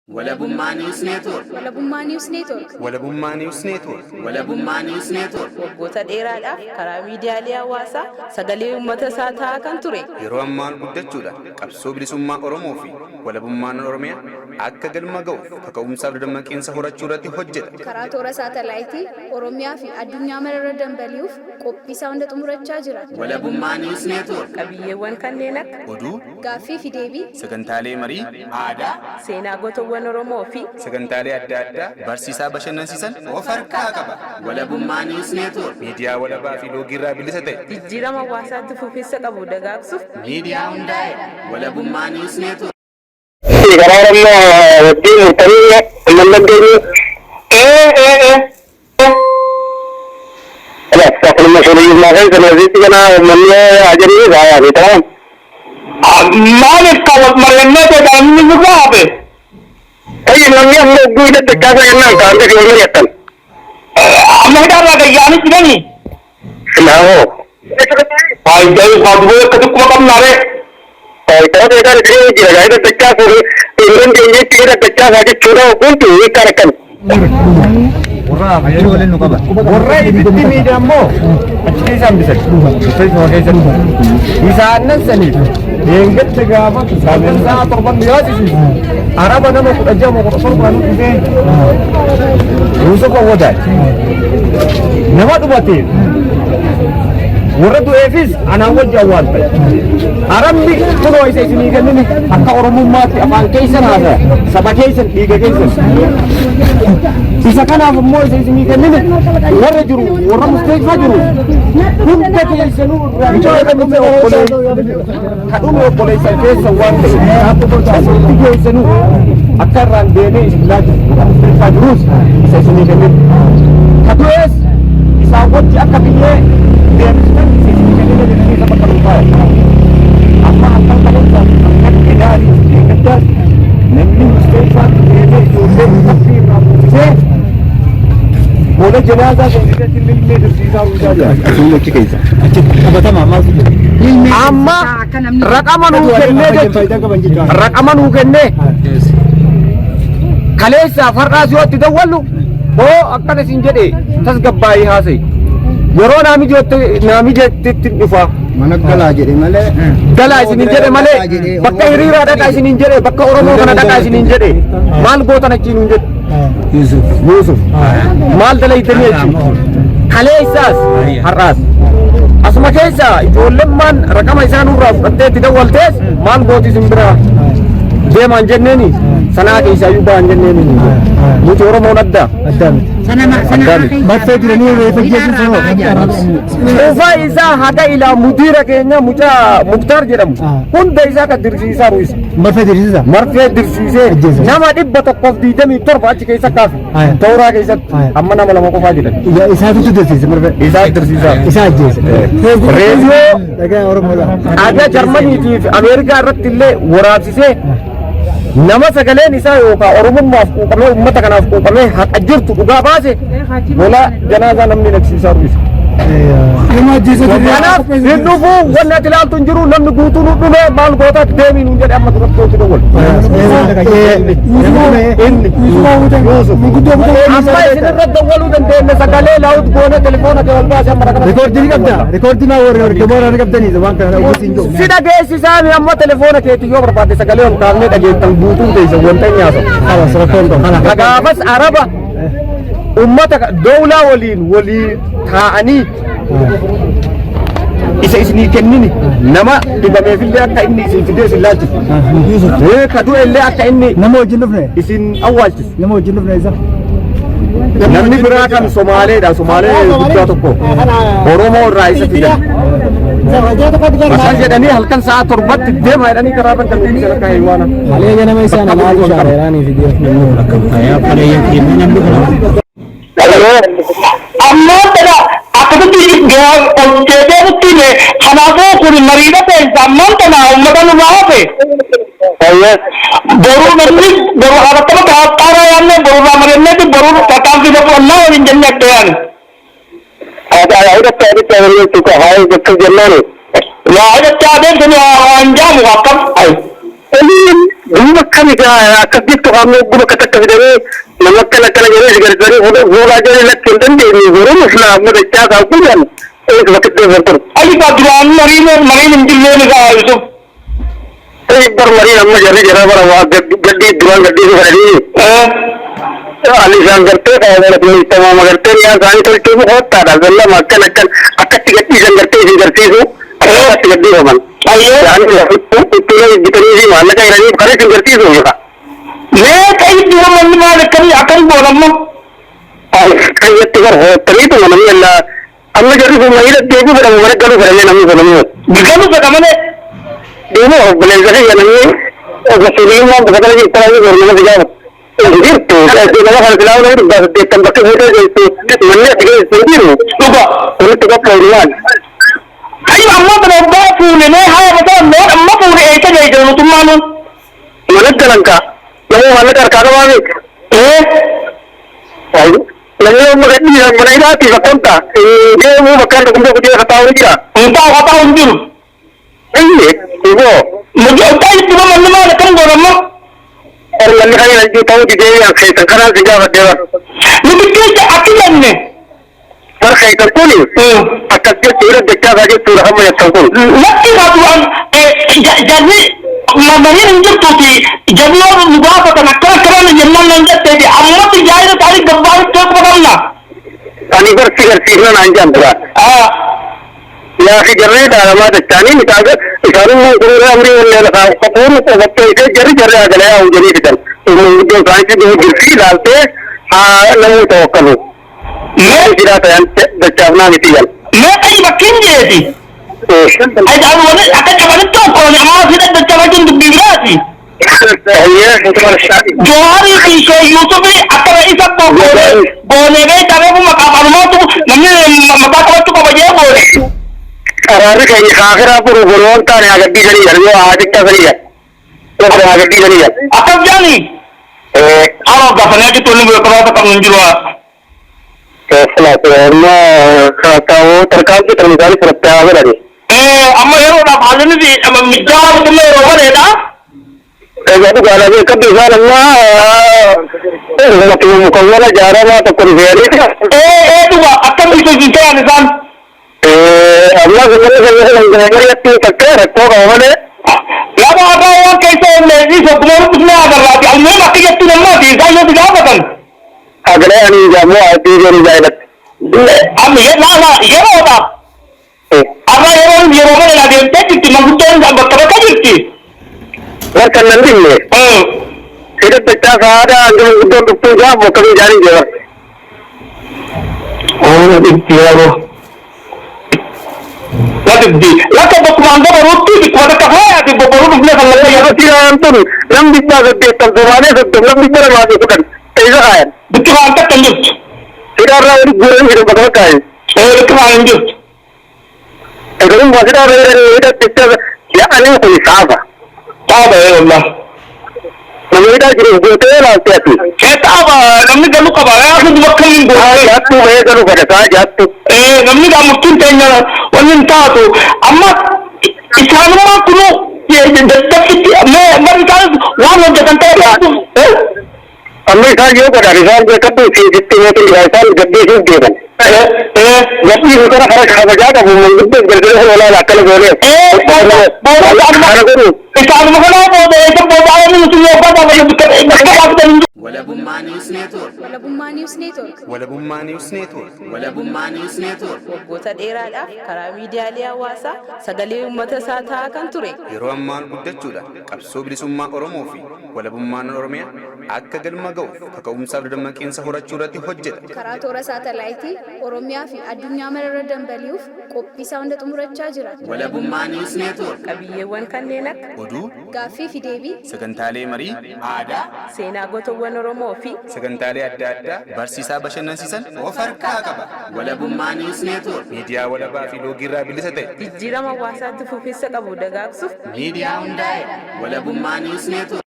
Walabummaa News Network. Walabummaa News Network. Walabummaa News Network. Walabummaa News Network. Waggoota dheeraadhaaf karaa miidiyaalee hawaasaa sagalee uummata isaa ta'aa kan ture. Yeroo ammaa guddachuudhaan qabsoo bilisummaa Oromoo fi walabummaan Oromiyaa akka galma ga'uuf kaka'umsaaf dammaqinsa horachuu irratti hojjeta. Karaa toora saatalaayitii Oromiyaa fi addunyaa mararra dambali'uuf qophii isaa hunda xumurachaa jira. Walabummaa News Network. Qabiyyeewwan kanneen akka Oduu, Gaaffii fi deebii, sagantaalee marii, aadaa, seenaa gootawwan Oromoo fi sagantaalee adda addaa barsiisaa bashannansiisan of harkaa qaba. Walabummaa News Network. Miidiyaa walabaa fi loogirraa bilisa ta'e. jijjiirama hawaasaatti fufiinsa qabu dagaagsuuf Miidiyaa hundaa'e. Walabummaa News Network. Garaaramma wajjin murtanii mallatteeni Sakal masuuliyyi maakai sanarratti kana manni ajanii baay'ee ta'an. Maaliif kaawwat mari'annaa ta'an inni dhugaa hafe? Ayyi namni amma ogguu hidhatte kaasa kennaan kaa'amte fi wal mari'attan. Amma hidhaarraa gayyaanii jiranii? Naawoo. Faayidaa faaduu akka tokkuma qabnaare. Faayidaa beekaa dhibee jira gaa'ida dachaa fuudhee inni keenyatti hidha dachaa isaa jechuudha hundi hiikaa rakkan. Warra fayyadu waliin nu qaba. Warra itti miidhaa immoo achi keessaan isaan saniif eeggatti gaafa sagantaa torban dhiyaachisiisu araba nama 16 dhufee Yuusuf Awwadaati nama dhumatee warra du'eefis anaan wajji awwaal ta'e arabni kunoo isa isinii kennini akka oromummaatti afaan keessan haasaya saba keessan dhiiga keessan isa kanaaf immoo isa isinii kennini warra jiru warra musteeqfaa jiru hunda keessanuu kadhume obboleessan keessan waan ta'e hundi keessanuu akka irraan deemee isin laatu musteeqfaa jirus isa isinii kennini kadu'ees isaan wajji akka biyyee deemsisan isa isinii kennini jedhanii isa bakka dhuunfaa amma halkan qabuunsa akka gidaarii eeggaddaas namni musteeqfaatti deemee ijoollee mukaffii irraa buusisee Bola jenazaa keessatti illee dirsiisaa hundaa jira. Asuun achi keessa. Achi qabatama ammaas jira. Amma raqama nuu kennee jechuudha. Raqama nuu kennee. Kaleessa fardaas yoo itti dawwallu hoo akkana siin jedhee tasgabbaa'ee haasa'e. Yeroo naami jeetti dhufa. Mana galaa jedhe malee. Galaa isiniin jedhe malee. Bakka hiriiraa dhaqaa isiniin jedhe bakka Oromoo kana dhaqaa isiniin jedhe maal gootan achiin hin jedhe. Yusuf maal dalaytanii jechuun kaleessaas har'aas asuma keessa ijoollemmaan raqama isaa nurraa fudhattee itti dawwaltees maal gootis hin biraa deemaan jenneeni sanaa keessaa iyyuu ba'an jenneeni nuti Oromoon adda Battee jiranii reefa jechuun Ufaa isaa haga ilaa mudiira keenya mucaa Muktaar jedhamu hunda isaa kan dirsiisaa ruisa marfee dirsiisee nama 127 achi keessa kaafe tooraa keessatti amma nama lama qofaa jedhan isaatu dirsiise marfee isaa dirsiisaa isaa ajjeese reediyoo dhagaa Oromoodha aadaa Jarmaniitii fi Ameerikaa irratti illee waraabsisee nama sagaleen isaa yookaan Oromummaaf quuqamee uummata kanaaf quuqamee haqa jirtu dhugaa baase bola janaazaa namni naqsiisaa ruisa. Kanaaf hin dhufu wanni ati ilaaltu hin jiru namni guutuu nu dhume maal goota deemii nuun jedhe amma duratti gooti dawwal. Amma isin irra dawwaluu dandeenya sagalee laawut goone telefoona kee ol baase amma rakana. Rikoordii ni qabda rikoordii naa warri demoora ni qabdanii waan kana wasiin jiru. Si dhageessisaa amma telefoona keetii yoo barbaadde sagalee ol kaafnee dhageettan guutuu ta'e wanta nyaata. Gaafas araba ummata dawlaa waliin taa'anii isa isinii kennini nama dhibameefillee akka inni isin fidee isin laalchisu kadu'e illee akka inni nama wajjin dhufne isin awwaalchisu nama wajjin dhufne isa namni biraa kan Somaaleedha Somaalee guddaa tokko Oromoo irraa isa fidan Masaan jedhanii halkan sa'a 7tti deema jedhanii karaa bakka inni akka haywaana malee ganama isaan alaalu shaareeraanii fidee akka fayaa falee yookiin namni kana amma tana akkatti hojjeteetti kanaafuu kun mariidha ta'e ammaan tana uummata nu baafe. Boruu namni boruu habattama taa'aa yaanne boruu raamadanneeti boruu tattaanfii tokko allaa waliin jenne akka yaani. Hidhatta hidhatta hidhatta haa bakka jennaani. Yaa hidhatta adeemsani waan jaamu akkam. Guma kami ka akabit to kami guma katak dari nama kala kala jadi segar dari वो राजा ने लग चिंतन दे नी गुरु मुस्लिम में क्या था कुछ एक वक्त दे बंतर आई बादरान मरी मंजिल में लगा तो एक बार मरी हम जरी जरा बड़ा हुआ गड्डी दुकान गड्डी से खड़ी आलिशान करते हैं अपनी तमाम करते हैं यहाँ गाड़ी थोड़ी तो बहुत तारा गल्ला मक्कल अक्कल अक्कटी गड्डी से करते हो अक्कटी गड्डी हो मन आइए जितनी सी मान लगा रही खड़े से करती हो गया मैं कई दिन मन में कभी अकल बोलम कई तिगर हो तरी तो मन में अल्लाह हमने जरूर घुमाई रखते हैं पर हमारे कल करेंगे नहीं बोलेंगे बिगड़ तो हमने दोनों बोले जैसे ये नहीं और वसूली में पता नहीं इस तरह की बोलने में जाओ तो ऐसे लगा हर खिलाफ नहीं बस देखते बच्चे होते जैसे मन में दिखे सुनती हूँ तो तो का प्रॉब्लम आई अम्मा बरोबर फूल ने हाय बता मैं अम्मा पूरे ऐसे नहीं करूँ तुम मानो मनत जलंका मैं मन कर कागवा लगे मगर मनाई रात ही बकंता ये वो बकंता तुमको कुछ बताओ क्या उनका बताओ उनकी नहीं है वो मुझे उतना ही पूरा मन में रखन बोलम्मा और मन का ये जो ताऊ जी ये आंखें तकरा दिखा बदेवा लेकिन क्या अकेले में पर कहीं कर तो नहीं अक्कल के तेरे बच्चा का जो पूरा हम ये सब लगती बात हुआ जल्दी मरी रंजक तो थी जब लोग मुझे पता न कर करने जन्म रंजक थे अम्मा तो जाए तो तारीख गब्बार तो पकड़ना पानी पर सिगर सीखना ना जान पूरा या कि जर्रे डालमा चानी निकाल इशारों में गुरु अमरी ने लगा कपूर तो बच्चे इसे जरी जरे आ गया वो जरी किधर तो जो गांव से जो गिरती डालते नहीं तो करो मैं गिरा था बच्चा अपना निकल मैं कहीं बकिन गई थी आई जान वो ने अगर कब तो कौन अम्मा से बच्चा बच्चे तो बिगड़ा थी ये जोहारी पीछे यूसुफ भी अगर इस सब को बोले गए तब वो मकाबरमा तो नन्हे मकाबरमा तो बजे बोले अरे कहीं आखिर आप गुरुवार का ने गड्डी चली है वो आज तक चली है तो गड्डी चली है अब जानी आओ गफने की तूने वो करा तो कम जुआ कैसा तो मैं खाता हूं तरकाल की तरकारी करता है अगर अम्मा ये ना भाजने दी मिर्जा तुमने रोवर है ना ये तो गाना भी कब दिखा लम्मा तो मुकम्मल जा रहा है तो कोई वेरी ए तू अक्कल भी तो जीते हैं निशान अल्लाह से तू तक रखो गावने क्या बात है वो कैसे लेजी सपनों कुछ नहीं आ रहा है मैं बाकी के तू नम्मा दी जाए तो जा बतन अगले नहीं जामो आती जरूर जाए अब ये ना ये होता अब ये रोने लगा देते कि मगुटन का बकरा का जितती वो कन्नन दिन में फिर बच्चा सारा अंदर उधर तो जा वो कभी जानी जगह और दिखिए वो दी लगा तो कुमांडो रोटी दिखवा तो कहाँ है कि वो बहुत उसने कर लिया ये तो अंतर लम दिखवा सकते तब जमाने से तुम लम दिखवा रहा है तो कर ऐसा है दिखवा अंतर कंजूस फिर आ रहा है गुरु मेरे बगल का है दिखवा कंजूस अगर हम वजरा रहे ये पिक्चर क्या अने कोई साफ है अल्लाह नमीदा गिरे होते हैं लाते हैं कहता नम्मी गलू कब आया तो दुखन को या तू है गलू करता या तू नम्मी का मुश्किल टेंशन वनिन था तो अम्मा इसानमा कुनो ये दत्तक की मैं निकाल वहां लोग जनता है अम्मी का यो कर रिजॉल्व कर तो जितने में तो रिजॉल्व गड्डी से दे दे जब भी उनका खर्च खा बजा तो वो मंदिर पे गड़गड़े से वाला लाकल बोले बोलो खाना करो किसान मगना बोले तो बोला नहीं उसने पता नहीं Walabumma News Network. Walabummaa News Network. Walabummaa News Network. Walabummaa News Network. waggoota dheeraadhaaf karaa miidiyaalee hawaasaa sagalee uummata isaa ta'aa kan ture. Yeroo ammaan guddachuudha qabsoo bilisummaa Oromoo fi walabummaan Oromiyaa akka galma ga'uuf kaka'umsaaf dammaqinsa horachuu irratti hojjeta. Karaa toora saatalaayitii Oromiyaa fi addunyaa mararra dambali'uuf qophii isaa hunda xumurachaa jira. Walabummaa News Network. Qabiyyeewwan kanneen akka Oduu, Gaaffii fi deebii, sagantaalee marii, aadaa, seenaa gootawwan Oromoo fi sagantaalee adda addaa barsiisaa bashannansiisan of harkaa qaba. Walabummaa News Network. Miidiyaa walabaa fi loogii irraa bilisa ta'e. jijjiirama hawaasaatti fufiinsa qabu dagaagsuuf Miidiyaa hundaa'e. Walabummaa News Network.